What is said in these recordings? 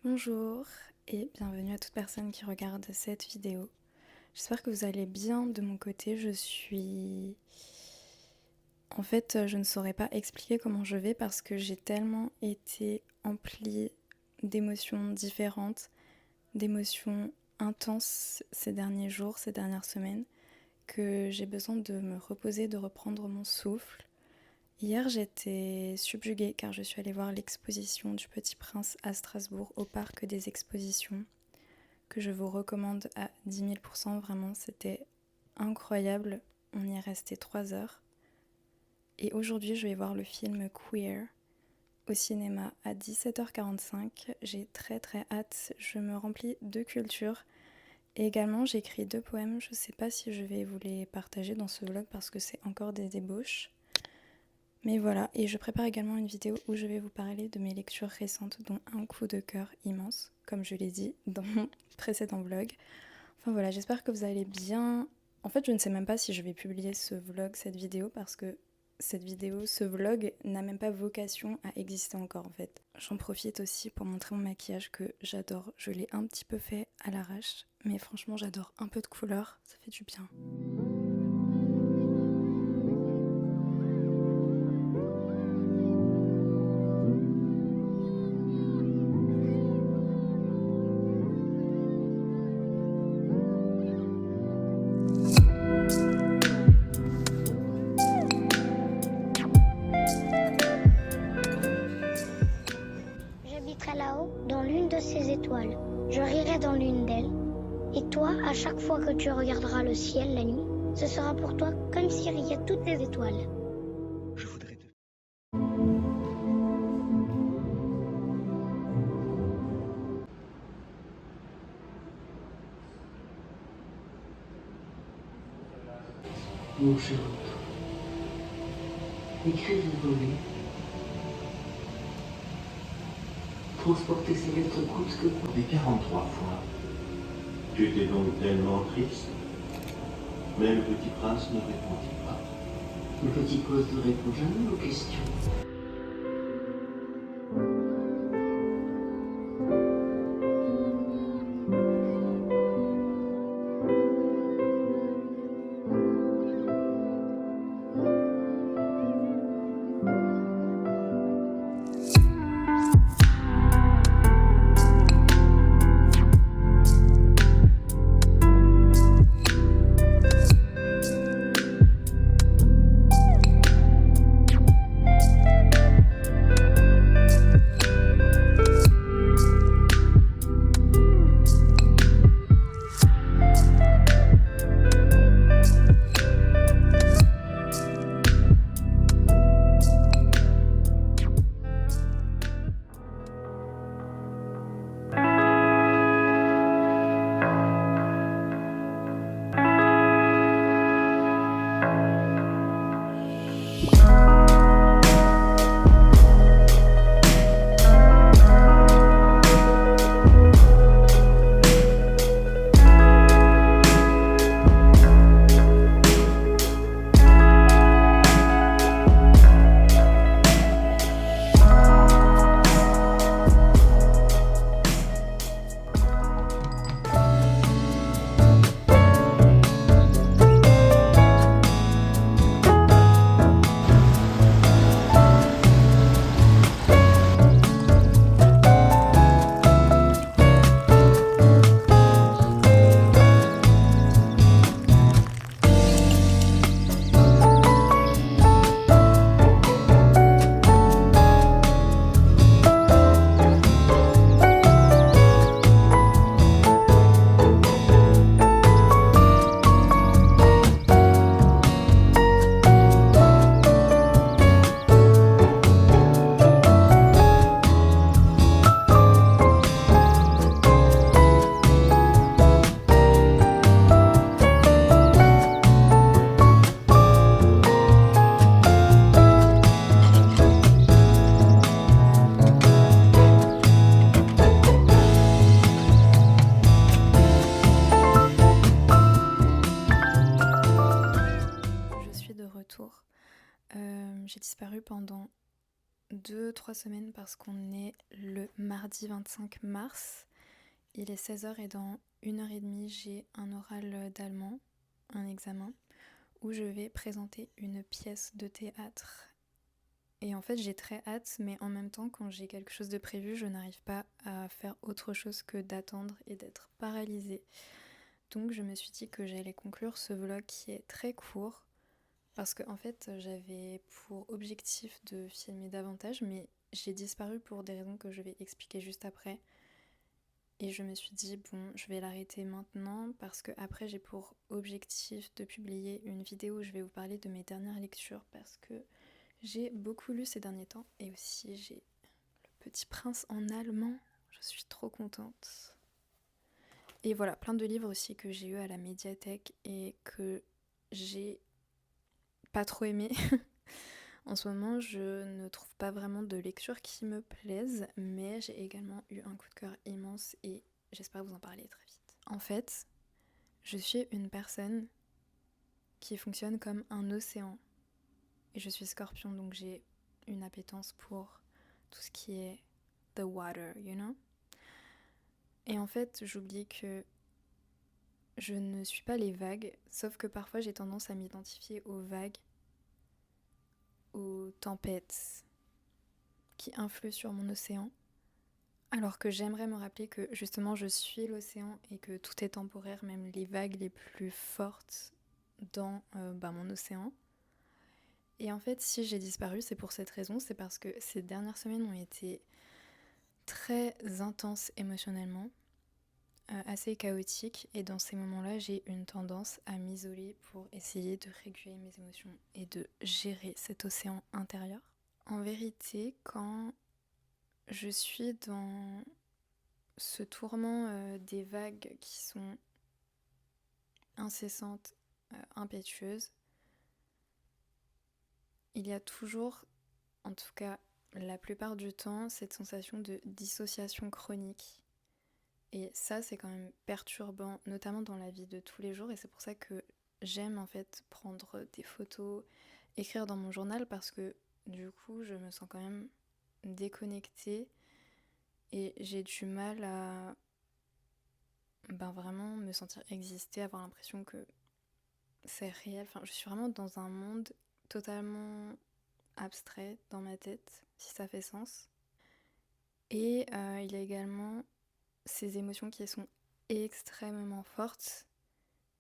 Bonjour et bienvenue à toute personne qui regarde cette vidéo. J'espère que vous allez bien de mon côté. Je ne saurais pas expliquer comment je vais parce que j'ai tellement été emplie d'émotions différentes, d'émotions intenses ces derniers jours, ces dernières semaines, que j'ai besoin de me reposer, de reprendre mon souffle. Hier, j'étais subjuguée car je suis allée voir l'exposition du Petit Prince à Strasbourg au Parc des Expositions, que je vous recommande à 10 000%. Vraiment, c'était incroyable. On y est resté 3 heures. Et aujourd'hui, je vais voir le film Queer au cinéma à 17h45. J'ai très très hâte. Je me remplis de culture. Et également, j'ai écrit 2 poèmes. Je ne sais pas si je vais vous les partager dans ce vlog parce que c'est encore des ébauches. Mais voilà, et je prépare également une vidéo où je vais vous parler de mes lectures récentes, dont un coup de cœur immense, comme je l'ai dit dans mon précédent vlog. Enfin voilà, j'espère que vous allez bien. En fait, je ne sais même pas si je vais publier ce vlog, cette vidéo, parce que ce vlog n'a même pas vocation à exister encore en fait. J'en profite aussi pour montrer mon maquillage que j'adore. Je l'ai un petit peu fait à l'arrache, mais franchement j'adore un peu de couleur, ça fait du bien. J'habiterai là-haut, dans l'une de ces étoiles. Je rirai dans l'une d'elles. Et toi, à chaque fois que tu regarderas le ciel la nuit, ce sera pour toi comme s'il riait toutes les étoiles. Je voudrais te... Mon cher écrire et voler, transporter ses lettres coûte que coûte. Des 43 fois. Tu étais donc tellement triste. Mais le petit prince ne répondit pas. Le petit cause ne répond jamais aux questions. J'ai disparu pendant 2-3 semaines parce qu'on est le mardi 25 mars. Il est 16h et dans 1h30 j'ai un oral d'allemand, un examen, où je vais présenter une pièce de théâtre. Et en fait j'ai très hâte, mais en même temps quand j'ai quelque chose de prévu, je n'arrive pas à faire autre chose que d'attendre et d'être paralysée. Donc je me suis dit que j'allais conclure ce vlog qui est très court, parce que en fait j'avais pour objectif de filmer davantage, mais j'ai disparu pour des raisons que je vais expliquer juste après. Et je me suis dit bon, je vais l'arrêter maintenant parce que après j'ai pour objectif de publier une vidéo où je vais vous parler de mes dernières lectures, parce que j'ai beaucoup lu ces derniers temps et aussi j'ai Le Petit Prince en allemand. Je suis trop contente. Et voilà, plein de livres aussi que j'ai eu à la médiathèque et que j'ai pas trop aimé. En ce moment, je ne trouve pas vraiment de lecture qui me plaise, mais j'ai également eu un coup de cœur immense et j'espère vous en parler très vite. En fait, je suis une personne qui fonctionne comme un océan. Et je suis Scorpion, donc j'ai une appétence pour tout ce qui est the water, you know? Et en fait, j'oublie que je ne suis pas les vagues, sauf que parfois j'ai tendance à m'identifier aux vagues, aux tempêtes qui influent sur mon océan, alors que j'aimerais me rappeler que justement je suis l'océan et que tout est temporaire, même les vagues les plus fortes dans mon océan. Et en fait, si j'ai disparu, c'est pour cette raison, c'est parce que ces dernières semaines ont été très intenses émotionnellement, assez chaotiques, et dans ces moments-là, j'ai une tendance à m'isoler pour essayer de réguler mes émotions et de gérer cet océan intérieur. En vérité, quand je suis dans ce tourment des vagues qui sont incessantes, impétueuses, il y a toujours, en tout cas la plupart du temps, cette sensation de dissociation chronique. Et ça, c'est quand même perturbant, notamment dans la vie de tous les jours. Et c'est pour ça que j'aime en fait prendre des photos, écrire dans mon journal, parce que du coup, je me sens quand même déconnectée et j'ai du mal à vraiment me sentir exister, avoir l'impression que c'est réel. Enfin, je suis vraiment dans un monde totalement abstrait dans ma tête, si ça fait sens. Et il y a également ces émotions qui sont extrêmement fortes.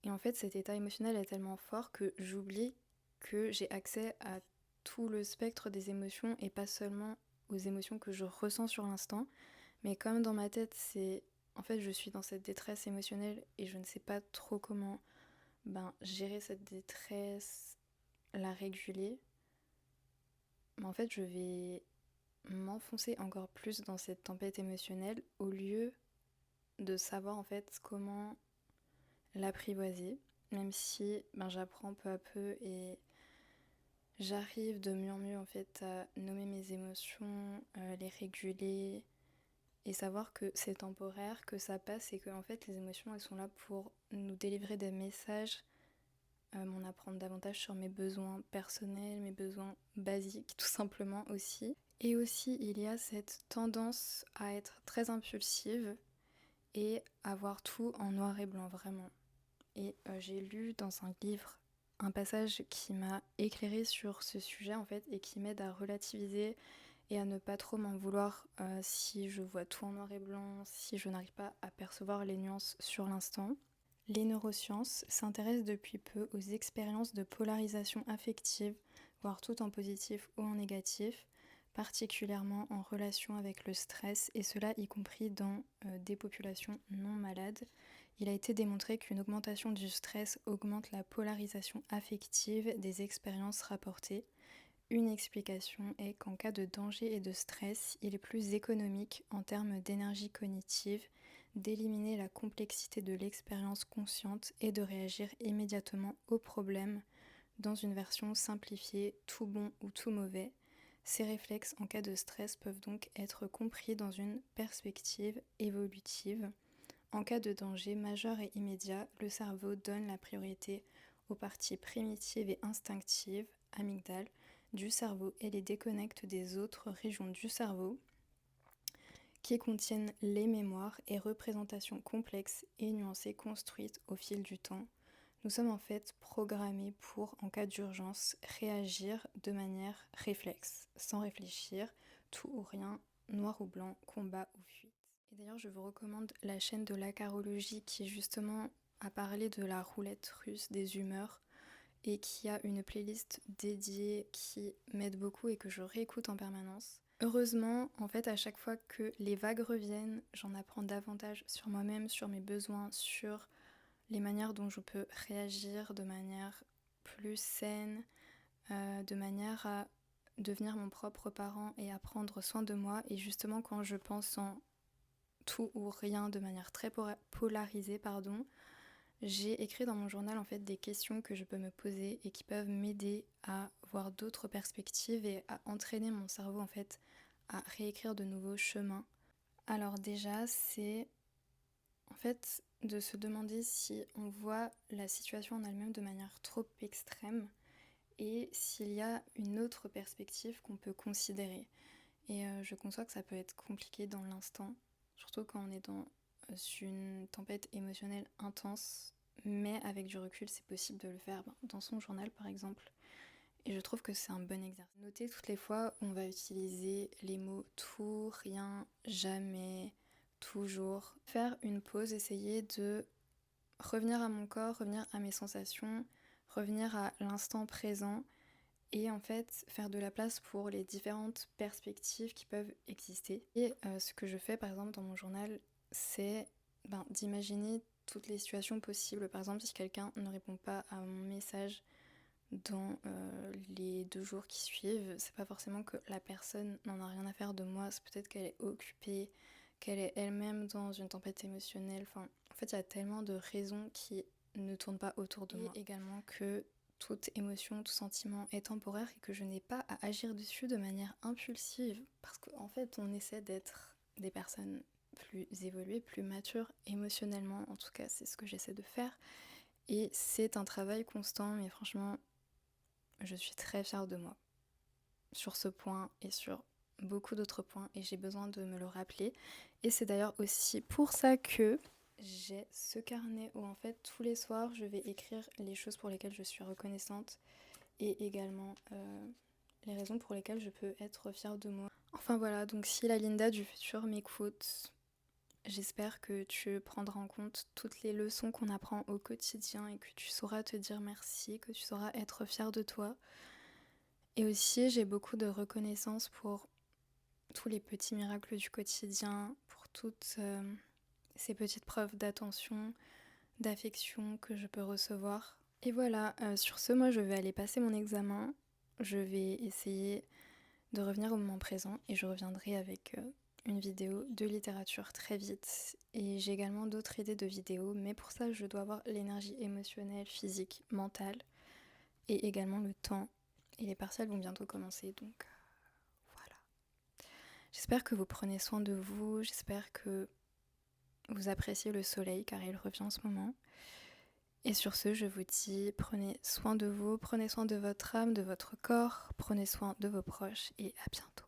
Et en fait, cet état émotionnel est tellement fort que j'oublie que j'ai accès à tout le spectre des émotions et pas seulement aux émotions que je ressens sur l'instant. Mais comme dans ma tête, en fait, je suis dans cette détresse émotionnelle et je ne sais pas trop comment gérer cette détresse, la réguler. Mais en fait, je vais m'enfoncer encore plus dans cette tempête émotionnelle au lieu de savoir en fait comment l'apprivoiser, même si j'apprends peu à peu et j'arrive de mieux en mieux en fait à nommer mes émotions, les réguler et savoir que c'est temporaire, que ça passe et que en fait les émotions elles sont là pour nous délivrer des messages, m'en apprendre davantage sur mes besoins personnels, mes besoins basiques tout simplement aussi. Et aussi il y a cette tendance à être très impulsive et à voir tout en noir et blanc vraiment. Et j'ai lu dans un livre un passage qui m'a éclairée sur ce sujet en fait et qui m'aide à relativiser et à ne pas trop m'en vouloir si je vois tout en noir et blanc, si je n'arrive pas à percevoir les nuances sur l'instant. Les neurosciences s'intéressent depuis peu aux expériences de polarisation affective, voire tout en positif ou en négatif, particulièrement en relation avec le stress, et cela y compris dans des populations non malades. Il a été démontré qu'une augmentation du stress augmente la polarisation affective des expériences rapportées. Une explication est qu'en cas de danger et de stress, il est plus économique en termes d'énergie cognitive d'éliminer la complexité de l'expérience consciente et de réagir immédiatement au problème dans une version simplifiée, tout bon ou tout mauvais. Ces réflexes en cas de stress peuvent donc être compris dans une perspective évolutive. En cas de danger majeur et immédiat, le cerveau donne la priorité aux parties primitives et instinctives, amygdale, du cerveau et les déconnecte des autres régions du cerveau qui contiennent les mémoires et représentations complexes et nuancées construites au fil du temps. Nous sommes en fait programmés pour, en cas d'urgence, réagir de manière réflexe, sans réfléchir, tout ou rien, noir ou blanc, combat ou fuite. Et d'ailleurs, je vous recommande la chaîne de l'acarologie qui justement a parlé de la roulette russe des humeurs et qui a une playlist dédiée qui m'aide beaucoup et que je réécoute en permanence. Heureusement, en fait, à chaque fois que les vagues reviennent, j'en apprends davantage sur moi-même, sur mes besoins, sur les manières dont je peux réagir de manière plus saine, de manière à devenir mon propre parent et à prendre soin de moi. Et justement, quand je pense en tout ou rien de manière très polarisée, j'ai écrit dans mon journal en fait des questions que je peux me poser et qui peuvent m'aider à voir d'autres perspectives et à entraîner mon cerveau en fait à réécrire de nouveaux chemins. Alors déjà, c'est en fait de se demander si on voit la situation en elle-même de manière trop extrême et s'il y a une autre perspective qu'on peut considérer. Et je conçois que ça peut être compliqué dans l'instant, surtout quand on est dans une tempête émotionnelle intense, mais avec du recul, c'est possible de le faire dans son journal par exemple. Et je trouve que c'est un bon exercice. Notez toutes les fois où on va utiliser les mots tout, rien, jamais, toujours. Faire une pause, essayer de revenir à mon corps, revenir à mes sensations, revenir à l'instant présent et en fait faire de la place pour les différentes perspectives qui peuvent exister. Et ce que je fais par exemple dans mon journal, c'est d'imaginer toutes les situations possibles. Par exemple, si quelqu'un ne répond pas à mon message dans les 2 jours qui suivent, c'est pas forcément que la personne n'en a rien à faire de moi, c'est peut-être qu'elle est occupée, qu'elle est elle-même dans une tempête émotionnelle. Enfin, en fait, il y a tellement de raisons qui ne tournent pas autour de moi. Et également que toute émotion, tout sentiment est temporaire et que je n'ai pas à agir dessus de manière impulsive. Parce qu'en fait, on essaie d'être des personnes plus évoluées, plus matures émotionnellement. En tout cas, c'est ce que j'essaie de faire. Et c'est un travail constant, mais franchement, je suis très fière de moi sur ce point et sur beaucoup d'autres points et j'ai besoin de me le rappeler. Et c'est d'ailleurs aussi pour ça que j'ai ce carnet où en fait tous les soirs je vais écrire les choses pour lesquelles je suis reconnaissante et également les raisons pour lesquelles je peux être fière de moi. Enfin voilà, donc si la Linda du futur m'écoute, j'espère que tu prendras en compte toutes les leçons qu'on apprend au quotidien et que tu sauras te dire merci, que tu sauras être fière de toi. Et aussi, j'ai beaucoup de reconnaissance pour tous les petits miracles du quotidien, pour toutes ces petites preuves d'attention, d'affection que je peux recevoir. Et voilà, sur ce, moi je vais aller passer mon examen. Je vais essayer de revenir au moment présent et je reviendrai avec une vidéo de littérature très vite. Et j'ai également d'autres idées de vidéos, mais pour ça, je dois avoir l'énergie émotionnelle, physique, mentale et également le temps. Et les partiels vont bientôt commencer, donc voilà. J'espère que vous prenez soin de vous, j'espère que vous appréciez le soleil car il revient en ce moment. Et sur ce, je vous dis, prenez soin de vous, prenez soin de votre âme, de votre corps, prenez soin de vos proches et à bientôt.